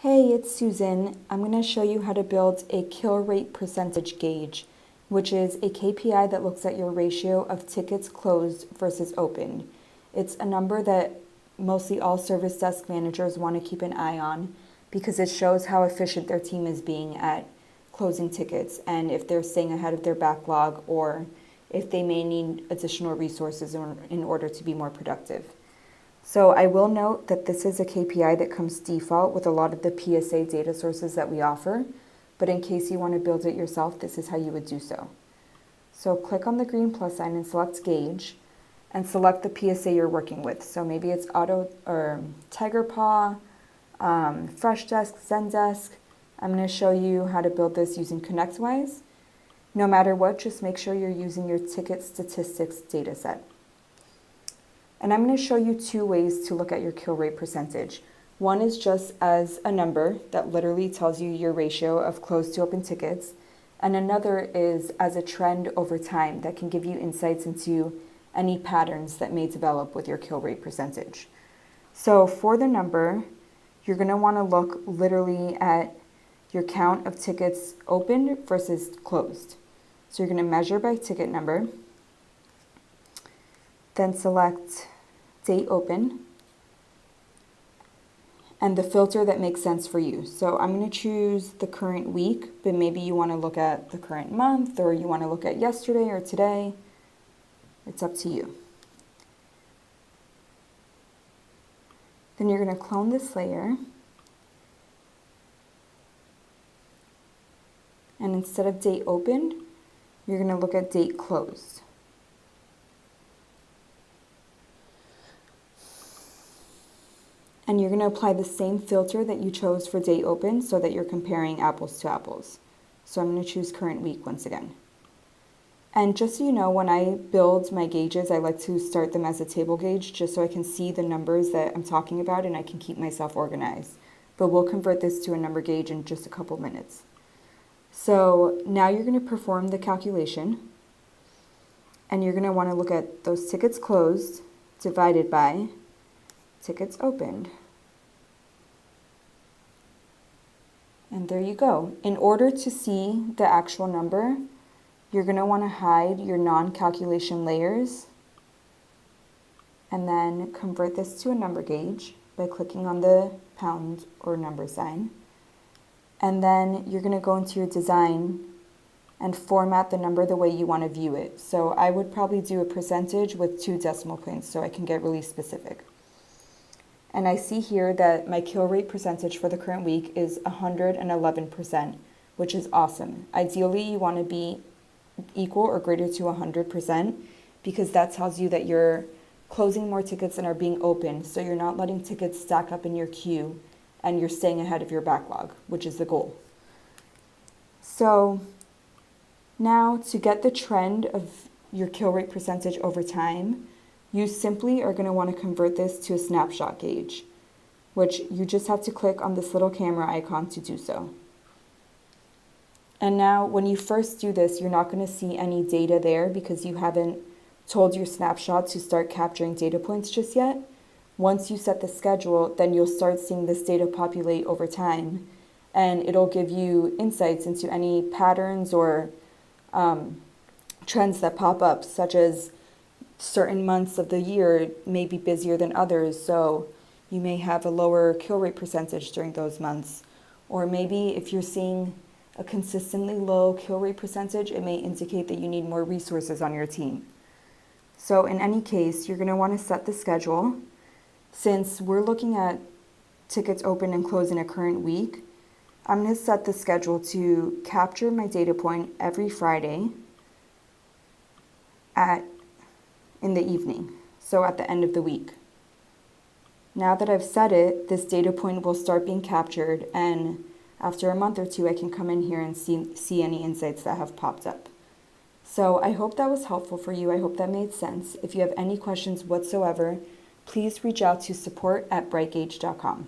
Hey, it's Susan. I'm going to show you how to build a kill rate percentage gauge, which is a KPI that looks at your ratio of tickets closed versus opened. It's a number that mostly all service desk managers want to keep an eye on because it shows how efficient their team is being at closing tickets and if they're staying ahead of their backlog or if they may need additional resources in order to be more productive. So I will note that this is a KPI that comes default with a lot of the PSA data sources that we offer, but in case you want to build it yourself, this is how you would do so. So click on the green plus sign and select Gauge, and select the PSA you're working with. So maybe it's Auto or Tiger Paw, Freshdesk, Zendesk. I'm going to show you how to build this using ConnectWise. No matter what, just make sure you're using your ticket statistics data set. And I'm going to show you two ways to look at your kill rate percentage. One is just as a number that literally tells you your ratio of closed to open tickets. And another is as a trend over time that can give you insights into any patterns that may develop with your kill rate percentage. So for the number, you're going to want to look literally at your count of tickets opened versus closed. So you're going to measure by ticket number. Then select date open and the filter that makes sense for you. So I'm going to choose the current week, but maybe you want to look at the current month or you want to look at yesterday or today. It's up to you. Then you're going to clone this layer. And instead of date opened, you're going to look at date closed. And you're going to apply the same filter that you chose for date open so that you're comparing apples to apples. So I'm going to choose current week once again. And just so you know, when I build my gauges, I like to start them as a table gauge just so I can see the numbers that I'm talking about and I can keep myself organized. But we'll convert this to a number gauge in just a couple minutes. So now you're going to perform the calculation and you're going to want to look at those tickets closed divided by tickets opened. And there you go. In order to see the actual number, you're going to want to hide your non-calculation layers and then convert this to a number gauge by clicking on the pound or number sign. And then you're going to go into your design and format the number the way you want to view it. So I would probably do a percentage with 2 decimal points so I can get really specific. And I see here that my kill rate percentage for the current week is 111%, which is awesome. Ideally, you want to be equal or greater to 100% because that tells you that you're closing more tickets than are being opened. So you're not letting tickets stack up in your queue and you're staying ahead of your backlog, which is the goal. So now to get the trend of your kill rate percentage over time, you simply are going to want to convert this to a snapshot gauge, which you just have to click on this little camera icon to do so. And now when you first do this, you're not going to see any data there because you haven't told your snapshot to start capturing data points just yet. Once you set the schedule, then you'll start seeing this data populate over time, and it'll give you insights into any patterns or trends that pop up, such as certain months of the year may be busier than others, so you may have a lower kill rate percentage during those months. Or maybe if you're seeing a consistently low kill rate percentage, it may indicate that you need more resources on your team. So in any case, you're going to want to set the schedule. Since we're looking at tickets open and closed in a current week, I'm going to set the schedule to capture my data point every Friday in the evening, so at the end of the week. Now that I've set it, this data point will start being captured, and after a month or two, I can come in here and see any insights that have popped up. So I hope that was helpful for you. I hope that made sense. If you have any questions whatsoever, please reach out to support@brightgauge.com.